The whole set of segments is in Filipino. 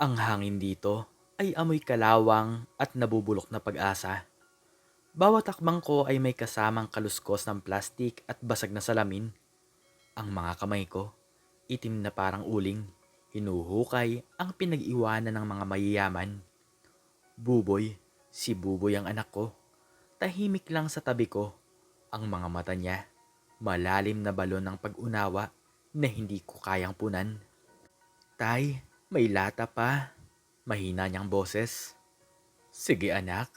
Ang hangin dito ay amoy kalawang at nabubulok na pag-asa. Bawat takbang ko ay may kasamang kaluskos ng plastik at basag na salamin. Ang mga kamay ko, itim na parang uling, hinuhukay ang pinag-iwanan ng mga mayayaman. Buboy, si Buboy ang anak ko. Tahimik lang sa tabi ko. Ang mga mata niya, malalim na balon ng pag-unawa na hindi ko kayang punan. Tay, may lata pa. Mahina niyang boses. Sige anak,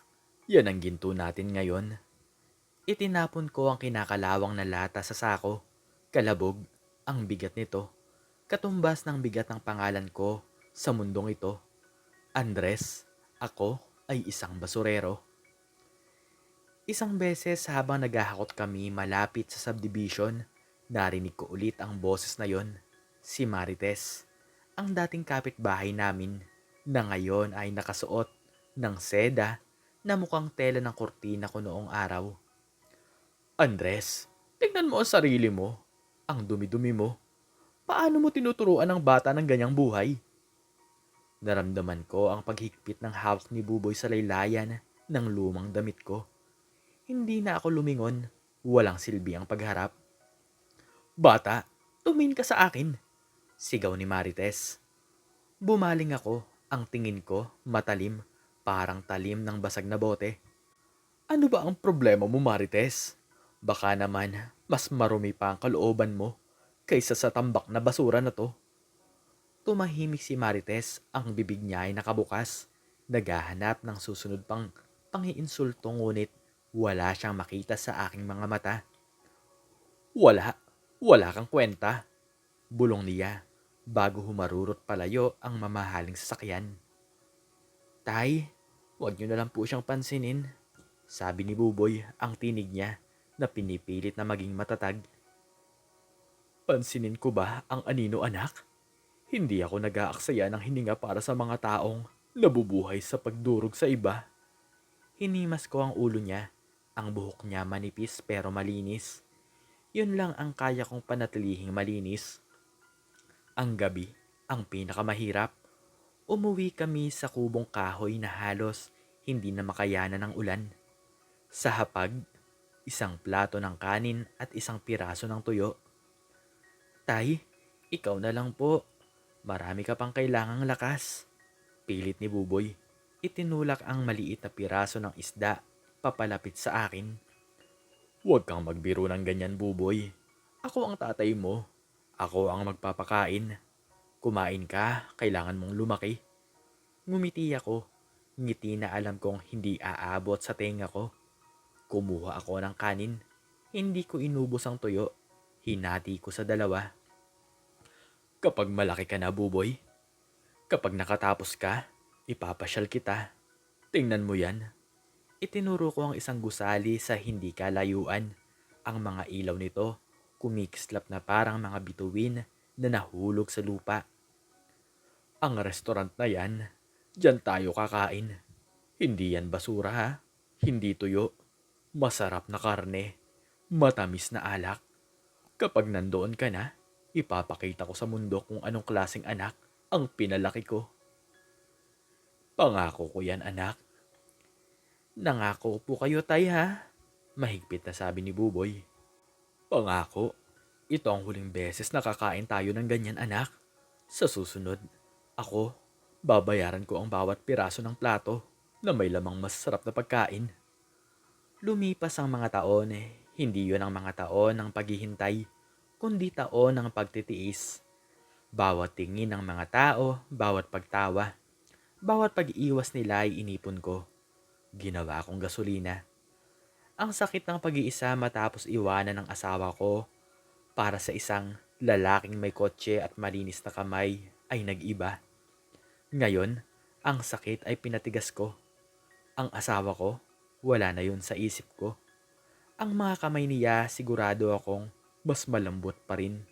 yan ang ginto natin ngayon. Itinapon ko ang kinakalawang na lata sa sako. Kalabog, ang bigat nito. Katumbas ng bigat ng pangalan ko sa mundong ito. Andres, ako ay isang basurero. Isang beses habang naghahakot kami malapit sa subdivision, narinig ko ulit ang boses na yon. Si Marites, ang dating kapitbahay namin, na ngayon ay nakasuot ng seda na mukhang tela ng kurtina ko noong araw. Andres, tignan mo ang sarili mo. Ang dumi-dumi mo. Paano mo tinuturuan ng bata ng ganyang buhay? Naramdaman ko ang paghigpit ng hawak ni Buboy sa laylayan ng lumang damit ko. Hindi na ako lumingon. Walang silbi ang pagharap. Bata, tumingin ka sa akin. Sigaw ni Marites. Bumaling ako, ang tingin ko matalim, parang talim ng basag na bote. Ano ba ang problema mo, Marites? Baka naman mas marumi pa ang kalooban mo kaysa sa tambak na basura na to. Tumahimik si Marites, ang bibig niya ay nakabukas. Naghahanap ng susunod pang pangiinsulto ngunit wala siyang makita sa aking mga mata. Wala, wala kang kwenta. Bulong niya bago humarurot palayo ang mamahaling sasakyan. Tay, wag niyo na lang po siyang pansinin. Sabi ni Buboy ang tinig niya na pinipilit na maging matatag. Pansinin ko ba ang anino anak? Hindi ako nag-aaksaya ng hininga para sa mga taong nabubuhay sa pagdurog sa iba. Hinimas ko ang ulo niya. Ang buhok niya manipis pero malinis. Yun lang ang kaya kong panatilihing malinis. Ang gabi, ang pinakamahirap. Umuwi kami sa kubong kahoy na halos hindi na makayanan ng ulan. Sa hapag, isang plato ng kanin at isang piraso ng tuyo. Tay, ikaw na lang po. Marami ka pang kailangang lakas. Pilit ni Buboy. Itinulak ang maliit na piraso ng isda papalapit sa akin. Huwag kang magbiro ng ganyan, Buboy. Ako ang tatay mo. Ako ang magpapakain. Kumain ka, kailangan mong lumaki. Ngumiti ako. Ngiti na alam kong hindi aabot sa tenga ko. Kumuha ako ng kanin. Hindi ko inubos ang tuyo. Hinati ko sa dalawa. Kapag malaki ka na, Buboy, kapag nakatapos ka, ipapasyal kita. Tingnan mo yan. Itinuro ko ang isang gusali sa hindi kalayuan. Ang mga ilaw nito, kumikislap na parang mga bituin na nahulog sa lupa. Ang restaurant na yan, dyan tayo kakain. Hindi yan basura ha. Hindi tuyo. Masarap na karne. Matamis na alak. Kapag nandoon ka na, ipapakita ko sa mundo kung anong klaseng anak ang pinalaki ko. Pangako ko yan anak. Nangako po kayo tay ha. Mahigpit na sabi ni Buboy. Pangako, ito ang huling beses na kakain tayo ng ganyan anak. Sa susunod, ako, babayaran ko ang bawat piraso ng plato na may lamang masarap na pagkain. Lumipas ang mga taon hindi yun ang mga taon ng paghihintay, kundi taon ng pagtitiis. Bawat tingin ng mga tao, bawat pagtawa, bawat pag-iwas nila ay inipon ko. Ginawa kong gasolina. Ang sakit ng pag-iisa matapos iwanan ng asawa ko para sa isang lalaking may kotse at malinis na kamay ay nag-iba. Ngayon, ang sakit ay pinatigas ko. Ang asawa ko, wala na yun sa isip ko. Ang mga kamay niya sigurado akong mas malambot pa rin.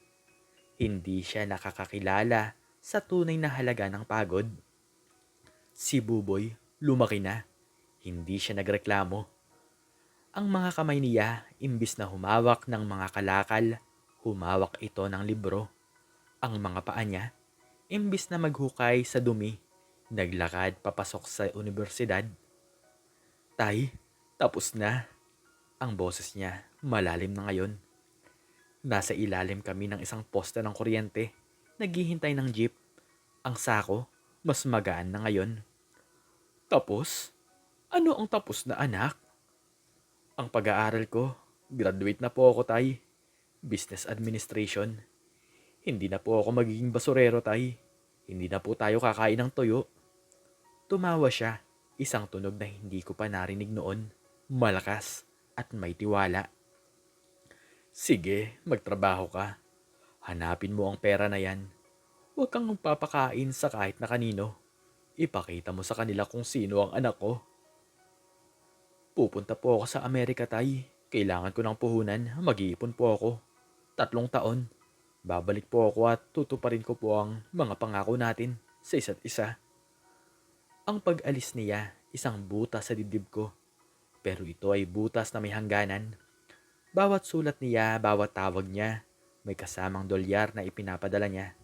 Hindi siya nakakakilala sa tunay na halaga ng pagod. Si Buboy, lumaki na. Hindi siya nagreklamo. Ang mga kamay niya, imbis na humawak ng mga kalakal, humawak ito ng libro. Ang mga paa niya, imbis na maghukay sa dumi, Naglakad papasok sa universidad. Tay, tapos na. Ang boses niya, malalim na ngayon. Nasa ilalim kami ng isang poste ng kuryente. Naghihintay ng jeep. Ang sako, mas magaan na ngayon. Tapos? Ano ang tapos na anak? Ang pag-aaral ko, graduate na po ako tay. Business Administration. Hindi na po ako magiging basurero tay. Hindi na po tayo kakain ng toyo. Tumawa siya, isang tunog na hindi ko pa narinig noon. Malakas at may tiwala. Sige, magtrabaho ka. Hanapin mo ang pera na yan. Huwag kang magpapakain sa kahit na kanino. Ipakita mo sa kanila kung sino ang anak ko. Pupunta po ako sa Amerika tay. Kailangan ko ng puhunan. Mag-iipon po ako. 3 taon. Babalik po ako at tutuparin ko po ang mga pangako natin sa isa't isa. Ang pag-alis niya, isang butas sa dibdib ko. Pero ito ay butas na may hangganan. Bawat sulat niya, bawat tawag niya, may kasamang dolyar na ipinapadala niya.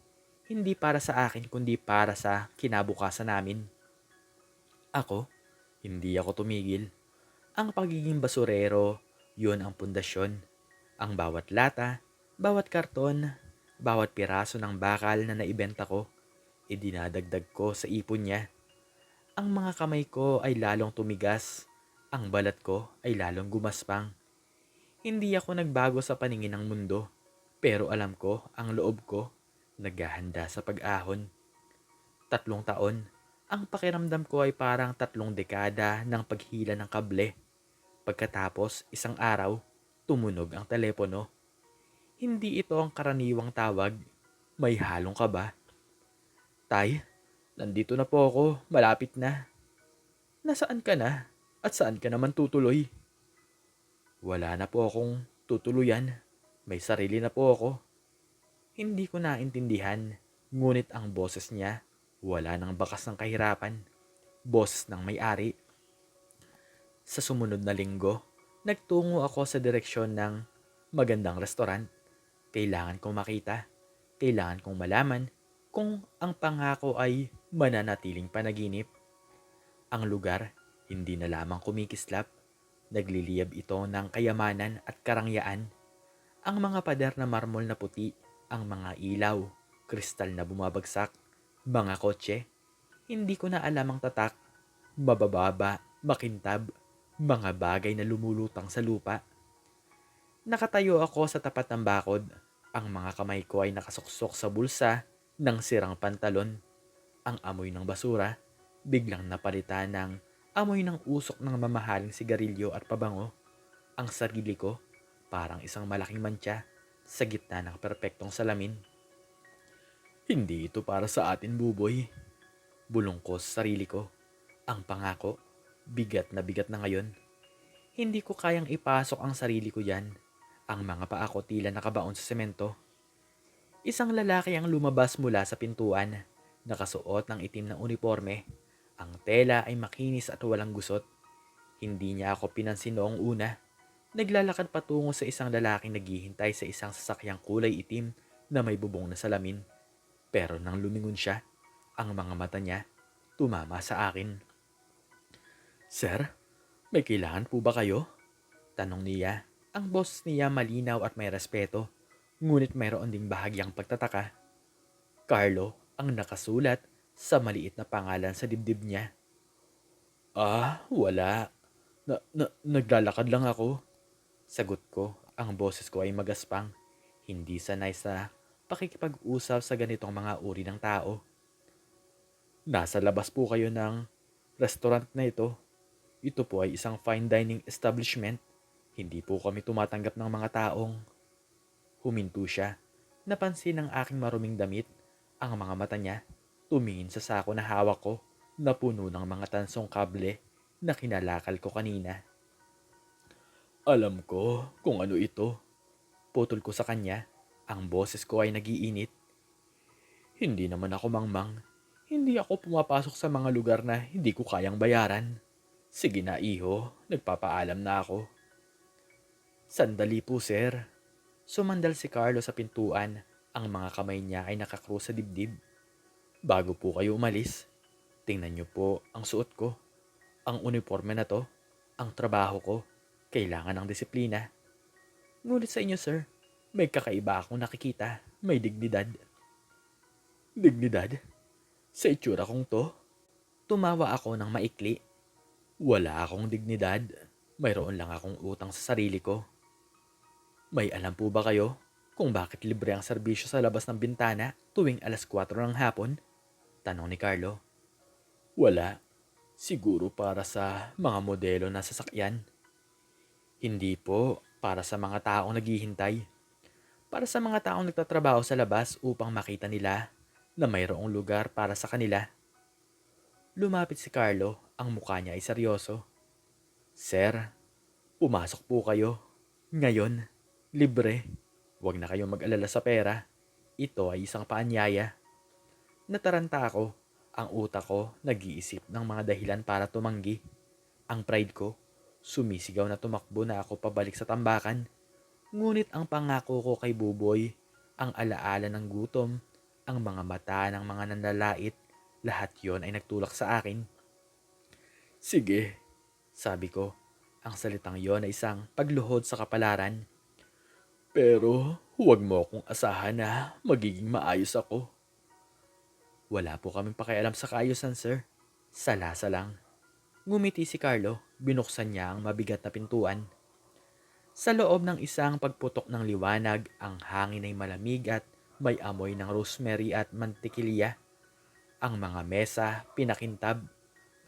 Hindi para sa akin kundi para sa kinabukasan namin. Ako, hindi ako tumigil. Ang pagiging basurero, yun ang pundasyon. Ang bawat lata, bawat karton, bawat piraso ng bakal na naibenta ko, idinadagdag ko sa ipon niya. Ang mga kamay ko ay lalong tumigas. Ang balat ko ay lalong gumaspang. Hindi ako nagbago sa paningin ng mundo, pero alam ko ang loob ko naghahanda sa pag-ahon. 3 taon, ang pakiramdam ko ay parang 3 dekada ng paghila ng kable. Pagkatapos, isang araw, tumunog ang telepono. Hindi ito ang karaniwang tawag. May halong ka ba? Tay, nandito na po ako, malapit na. Nasaan ka na? At saan ka naman tutuloy? Wala na po akong tutuluyan. May sarili na po ako. Hindi ko naintindihan, ngunit ang boses niya, wala nang bakas ng kahirapan. Boses ng may-ari. Sa sumunod na linggo, nagtungo ako sa direksyon ng magandang restaurant. Kailangan kong makita, kailangan kong malaman kung ang pangako ay mananatiling panaginip. Ang lugar, hindi na lamang kumikislap, nagliliyab ito ng kayamanan at karangyaan. Ang mga pader na marmol na puti, ang mga ilaw, kristal na bumabagsak, mga kotse, hindi ko na alam ang tatak, mabababa, makintab, mga bagay na lumulutang sa lupa. Nakatayo ako sa tapat ng bakod. Ang mga kamay ko ay nakasuksok sa bulsa ng sirang pantalon. Ang amoy ng basura, biglang napalitan ng amoy ng usok ng mamahaling sigarilyo at pabango. Ang sarili ko, parang isang malaking mantsa sa gitna ng perpektong salamin. Hindi ito para sa atin, buboy. Bulong ko sa sarili ko. Ang pangako, bigat na ngayon. Hindi ko kayang ipasok ang sarili ko yan. Ang mga paa ko tila nakabaon sa semento. Isang lalaki ang lumabas mula sa pintuan. Nakasuot ng itim na uniforme. Ang tela ay makinis at walang gusot. Hindi niya ako pinansin noong una. Naglalakad patungo sa isang lalaking naghihintay sa isang sasakyang kulay itim na may bubong na salamin. Pero nang lumingon siya, ang mga mata niya tumama sa akin. Sir, may kailangan po ba kayo? Tanong niya. Ang boses niya malinaw at may respeto, ngunit mayroon ding bahagyang pagtataka. Carlo ang nakasulat sa maliit na pangalan sa dibdib niya. Wala. Naglalakad lang ako. Sagot ko, ang boses ko ay magaspang. Hindi sanay sa pakikipag-usap sa ganitong mga uri ng tao. Nasa labas po kayo ng restaurant na ito. Ito po ay isang fine dining establishment. Hindi po kami tumatanggap ng mga taong. Huminto siya. Napansin ng aking maruming damit. Ang mga mata niya tumingin sa sako na hawak ko na puno ng mga tansong kable na kinalakal ko kanina. Alam ko kung ano ito. Putol ko sa kanya. Ang boses ko ay nagiinit. Hindi naman ako mangmang. Hindi ako pumapasok sa mga lugar na hindi ko kayang bayaran. Sige na iho, nagpapaalam na ako. Sandali po sir. Sumandal si Carlo sa pintuan. Ang mga kamay niya ay nakakrus sa dibdib. Bago po kayo umalis, Tingnan niyo po ang suot ko. Ang uniforme na to, ang trabaho ko, kailangan ng disiplina. Ngunit sa inyo, sir, may kakaiba akong nakikita. May dignidad. Dignidad? Sa itsura kong to? Tumawa ako ng maikli. Wala akong dignidad. Mayroon lang akong utang sa sarili ko. May alam po ba kayo kung bakit libre ang serbisyo sa labas ng bintana tuwing alas 4 ng hapon? Tanong ni Carlo. Wala. Siguro para sa mga modelo na sasakyan. Hindi po para sa mga taong naghihintay. Para sa mga taong nagtatrabaho sa labas upang makita nila na mayroong lugar para sa kanila. Lumapit si Carlo, ang mukha niya ay seryoso. Sir, pumasok po kayo. Ngayon, libre. Huwag na kayong mag-alala sa pera. Ito ay isang paanyaya. Nataranta ako. Ang utak ko nag-iisip ng mga dahilan para tumanggi. Ang pride ko, sumisigaw na tumakbo na ako pabalik sa tambakan. Ngunit ang pangako ko kay Buboy, ang alaala ng gutom, ang mga mata ng mga nanlalait, lahat yon ay nagtulak sa akin. Sige, sabi ko. Ang salitang yon ay isang pagluhod sa kapalaran. Pero huwag mo akong asahan na magiging maayos ako. Wala po kaming pakialam sa kaayusan, sir. Salasa lang. Ngumiti si Carlo, binuksan niya ang mabigat na pintuan. Sa loob ng isang pagputok ng liwanag, ang hangin ay malamig at may amoy ng rosemary at mantikilya. Ang mga mesa, pinakintab.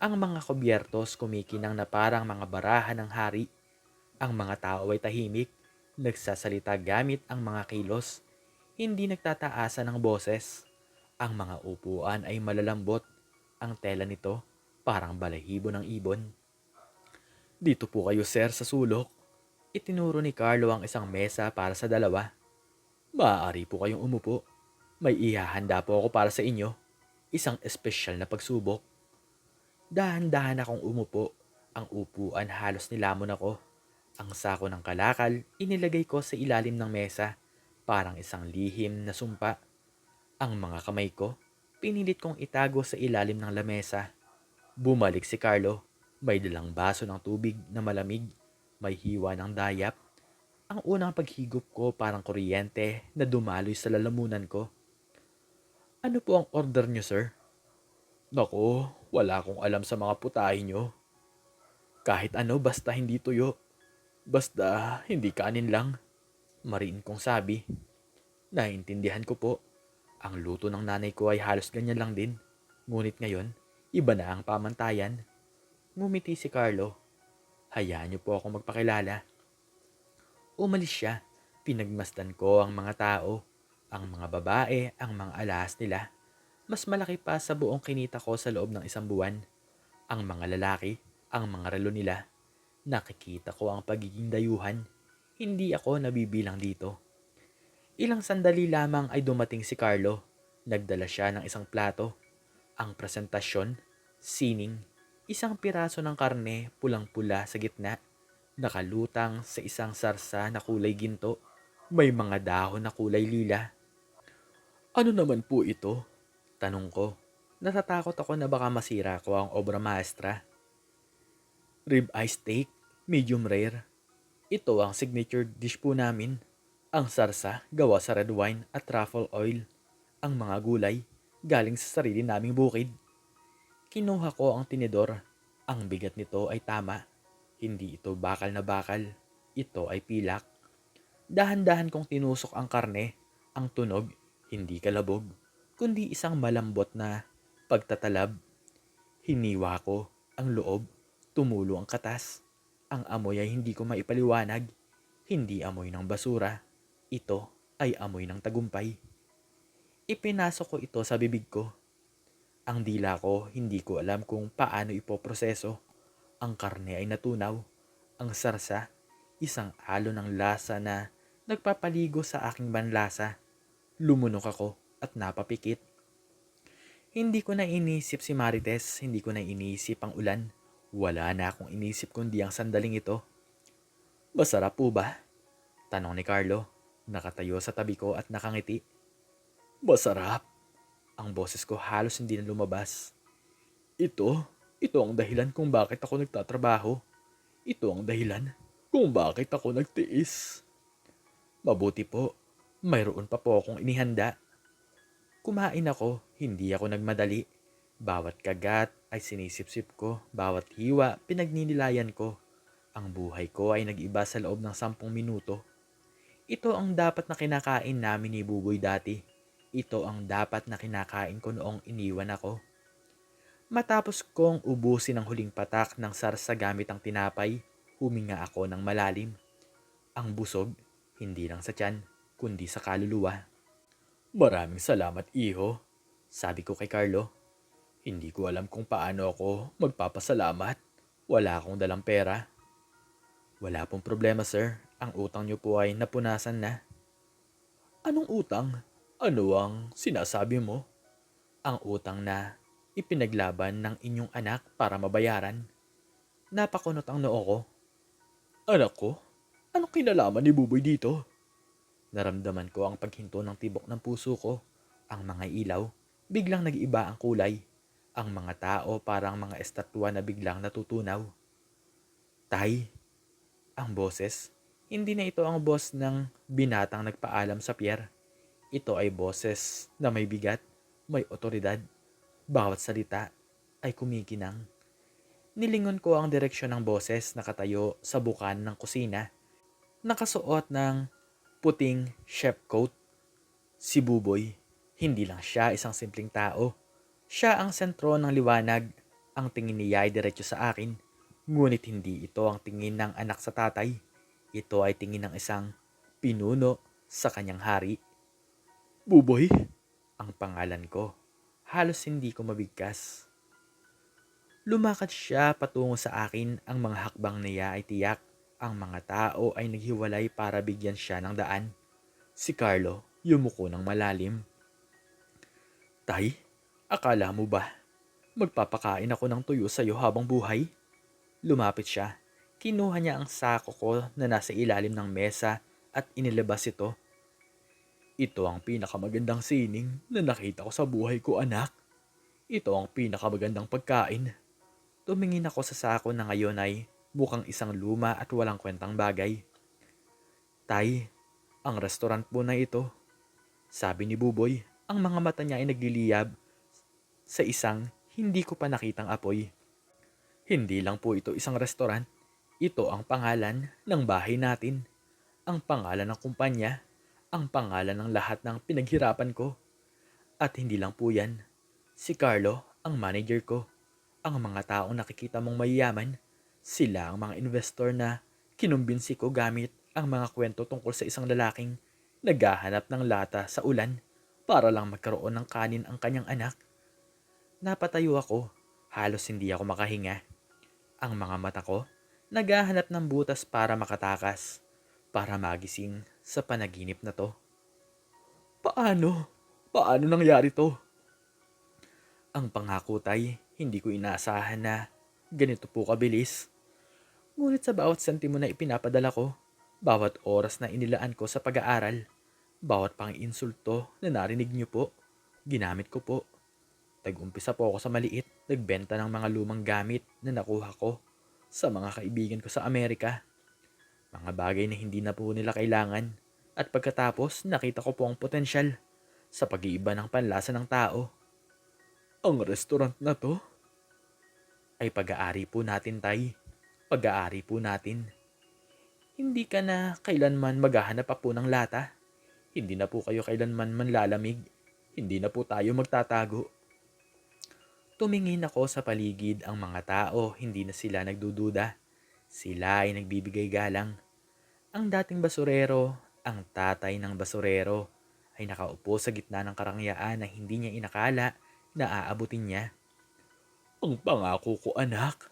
Ang mga kubyertos kumikinang na parang mga barahan ng hari. Ang mga tao ay tahimik, nagsasalita gamit ang mga kilos, hindi nagtataasan ng boses. Ang mga upuan ay malalambot, ang tela nito parang balahibo ng ibon. Dito po kayo, sir, sa sulok. Itinuro ni Carlo ang isang mesa para sa dalawa. Maaari po kayong umupo. May ihahanda po ako para sa inyo. Isang espesyal na pagsubok. Dahan-dahan akong umupo. Ang upuan halos nilamon ako. Ang sako ng kalakal inilagay ko sa ilalim ng mesa. Parang isang lihim na sumpa. Ang mga kamay ko, pinilit kong itago sa ilalim ng lamesa. Bumalik si Carlo. May dalang baso ng tubig na malamig. May hiwa ng dayap. Ang unang paghigop ko parang kuryente na dumaloy sa lalamunan ko. Ano po ang order niyo, sir? Nako, wala akong alam sa mga putahe niyo. Kahit ano basta hindi tuyo. Basta hindi kanin lang. Mariin kong sabi. Naiintindihan ko po. Ang luto ng nanay ko ay halos ganyan lang din. Ngunit ngayon, iba na ang pamantayan. Ngumiti si Carlo. Hayaan niyo po ako magpakilala. Umalis siya. Pinagmasdan ko ang mga tao. Ang mga babae, ang mga alahas nila. Mas malaki pa sa buong kinita ko sa loob ng isang buwan. Ang mga lalaki, ang mga relo nila. Nakikita ko ang pagiging dayuhan. Hindi ako nabibilang dito. Ilang sandali lamang ay dumating si Carlo. Nagdala siya ng isang plato. Ang presentasyon, sining, isang piraso ng karne pulang-pula sa gitna, nakalutang sa isang sarsa na kulay ginto. May mga dahon na kulay lila. Ano naman po ito? Tanong ko. Natatakot ako na baka masira ko ang obra maestra. Rib eye steak, medium rare. Ito ang signature dish po namin. Ang sarsa gawa sa red wine at truffle oil. Ang mga gulay galing sa sarili naming bukid. Kinuha ko ang tinidor. Ang bigat nito ay tama. Hindi ito bakal na bakal. Ito ay pilak. Dahan-dahan kong tinusok ang karne. Ang tunog, hindi kalabog, kundi isang malambot na pagtatalab. Hiniwa ko ang loob. Tumulo ang katas. Ang amoy ay hindi ko maipaliwanag. Hindi amoy ng basura. Ito ay amoy ng tagumpay. Ipinasok ko ito sa bibig ko. Ang dila ko, hindi ko alam kung paano ipoproseso. Ang karne ay natunaw. Ang sarsa, isang alon ng lasa na nagpapaligo sa aking banlasa. Lumunok ako at napapikit. Hindi ko na inisip si Marites, hindi ko na inisip ang ulan. Wala na akong inisip kundi ang sandaling ito. Masarap po ba? Tanong ni Carlo. Nakatayo sa tabi ko at nakangiti. Masarap. Ang boses ko halos hindi na lumabas. Ito, ito ang dahilan kung bakit ako nagtatrabaho. Ito ang dahilan kung bakit ako nagtiis. Mabuti po, mayroon pa po akong inihanda. Kumain ako, hindi ako nagmadali. Bawat kagat ay sinisip-sip ko, bawat hiwa pinagninilayan ko. Ang buhay ko ay nag-iba sa loob ng 10 minuto. Ito ang dapat na kinakain namin ni Buboy dati. Ito ang dapat na kinakain ko noong iniwan ako. Matapos kong ubusin ang huling patak ng sarsa gamit ang tinapay, huminga ako ng malalim. Ang busog, hindi lang sa tiyan, kundi sa kaluluwa. Maraming salamat, iho, sabi ko kay Carlo. Hindi ko alam kung paano ako magpapasalamat. Wala akong dalang pera. Wala pong problema, sir. Ang utang niyo po ay napunasan na. Anong utang? Ano ang sinasabi mo? Ang utang na ipinaglaban ng inyong anak para mabayaran. Napakunot ang noo ko. Anak ko? Anong kinalaman ni Buboy dito? Naramdaman ko ang paghinto ng tibok ng puso ko. Ang mga ilaw, biglang nag-iba ang kulay. Ang mga tao parang mga estatwa na biglang natutunaw. Tay, ang boses. Hindi na ito ang boss ng binatang nagpaalam sa pier. Ito ay boses na may bigat, may otoridad. Bawat salita ay kumikinang. Nilingon ko ang direksyon ng boses na katayo sa bukan ng kusina. Nakasuot ng puting chef coat. Si Buboy, hindi lang siya isang simpleng tao. Siya ang sentro ng liwanag. Ang tingin niya ay diretso sa akin. Ngunit hindi ito ang tingin ng anak sa tatay. Ito ay tingin ng isang pinuno sa kanyang hari. Buboy, ang pangalan ko. Halos hindi ko mabigkas. Lumakad siya patungo sa akin. Ang mga hakbang niya ay tiyak. Ang mga tao ay naghiwalay para bigyan siya ng daan. Si Carlo yumuko ng malalim. Tay, akala mo ba magpapakain ako ng tuyo sa iyo habang buhay? Lumapit siya. Kinuha niya ang sako ko na nasa ilalim ng mesa at inilabas ito. Ito ang pinakamagandang sining na nakita ko sa buhay ko, anak. Ito ang pinakamagandang pagkain. Tumingin ako sa sako na ngayon ay mukhang isang luma at walang kwentang bagay. Tay, ang restaurant po na ito, sabi ni Buboy. Ang mga mata niya ay nagliliyab sa isang hindi ko pa nakitang apoy. Hindi lang po ito isang restaurant. Ito ang pangalan ng bahay natin. Ang pangalan ng kumpanya. Ang pangalan ng lahat ng pinaghirapan ko. At hindi lang po yan. Si Carlo, ang manager ko. Ang mga taong nakikita mong mayayaman, sila ang mga investor na kinumbinsi ko gamit ang mga kwento tungkol sa isang lalaking naghahanap ng lata sa ulan para lang magkaroon ng kanin ang kanyang anak. Napatayo ako. Halos hindi ako makahinga. Ang mga mata ko, naghahanap ng butas para makatakas, para magising sa panaginip na to. Paano? Paano nangyari to? Ang pangako, tay, hindi ko inaasahan na ganito po kabilis. Ngunit sa bawat sentimo na ipinapadala ko, bawat oras na inilaan ko sa pag-aaral, bawat pang-insulto na narinig niyo po, ginamit ko po. Tag-umpisa po ako sa maliit, nagbenta ng mga lumang gamit na nakuha ko sa mga kaibigan ko sa Amerika. Mga bagay na hindi na po nila kailangan. At pagkatapos, nakita ko po ang potensyal sa pag-iiba ng panlasa ng tao. Ang restaurant na to ay pag-aari po natin, tay. Pag-aari po natin. Hindi ka na kailanman maghahanap pa po ng lata. Hindi na po kayo kailanman manlalamig. Hindi na po tayo magtatago. Tumingin ako sa paligid. Ang mga tao, hindi na sila nagdududa. Sila ay nagbibigay galang. Ang dating basurero, ang tatay ng basurero, ay nakaupo sa gitna ng karangyaan na hindi niya inakala na aabutin niya. Ang pangako ko, anak.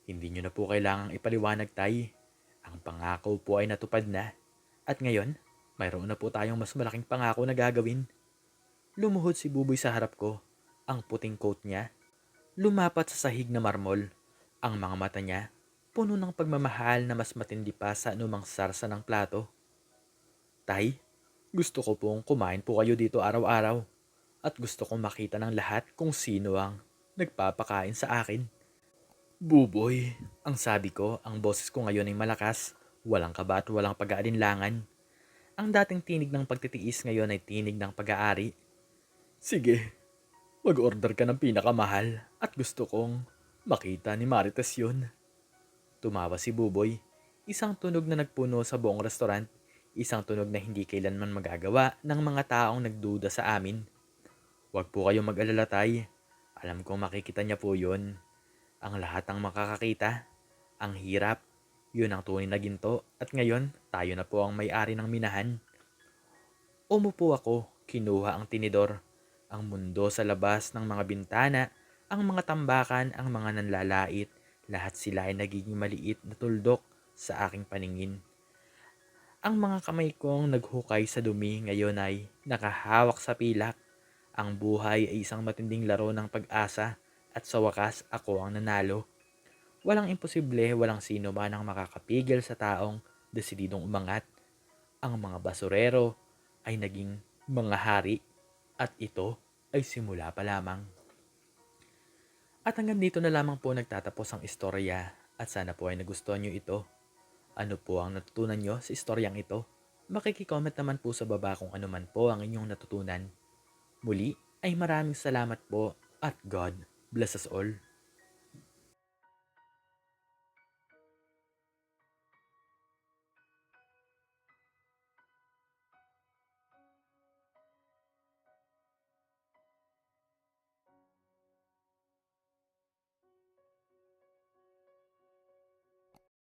Hindi niyo na po kailangang ipaliwanag, tay. Ang pangako po ay natupad na. At ngayon, mayroon na po tayong mas malaking pangako na gagawin. Lumuhod si Buboy sa harap ko. Ang puting coat niya, lumapat sa sahig na marmol. Ang mga mata niya, puno ng pagmamahal na mas matindi pa sa anumang sarsa ng plato. Tay, gusto ko pong kumain po kayo dito araw-araw. At gusto kong makita ng lahat kung sino ang nagpapakain sa akin. Buboy, ang sabi ko, ang boses ko ngayon ay malakas, walang kaba at walang pag-aalinlangan. Ang dating tinig ng pagtitiis ngayon ay tinig ng pag-aari. Sige, mag-order ka ng pinakamahal at gusto kong makita ni Marites yun. Tumawa si Buboy, isang tunog na nagpuno sa buong restaurant, isang tunog na hindi kailanman magagawa ng mga taong nagduda sa amin. Huwag po kayong mag-alala, tay. Alam kong makikita niya po yun. Ang lahat ng makakakita. Ang hirap. Yun ang tunay na ginto. At ngayon, tayo na po ang may-ari ng minahan. Umupo ako. Kinuha ang tinidor. Ang mundo sa labas ng mga bintana, ang mga tambakan, ang mga nanlalait, lahat sila ay nagiging maliit na tuldok sa aking paningin. Ang mga kamay kong naghukay sa dumi ngayon ay nakahawak sa pilak. Ang buhay ay isang matinding laro ng pag-asa at sa wakas ako ang nanalo. Walang imposible, walang sino man ang makakapigil sa taong desididong umangat. Ang mga basurero ay naging mga hari at ito ay simula pa lamang. At hanggang dito na lamang po nagtatapos ang istorya at sana po ay nagustuhan nyo ito. Ano po ang natutunan nyo sa istoryang ito? Makikicomment naman po sa baba kung ano man po ang inyong natutunan. Muli ay maraming salamat po at God bless us all.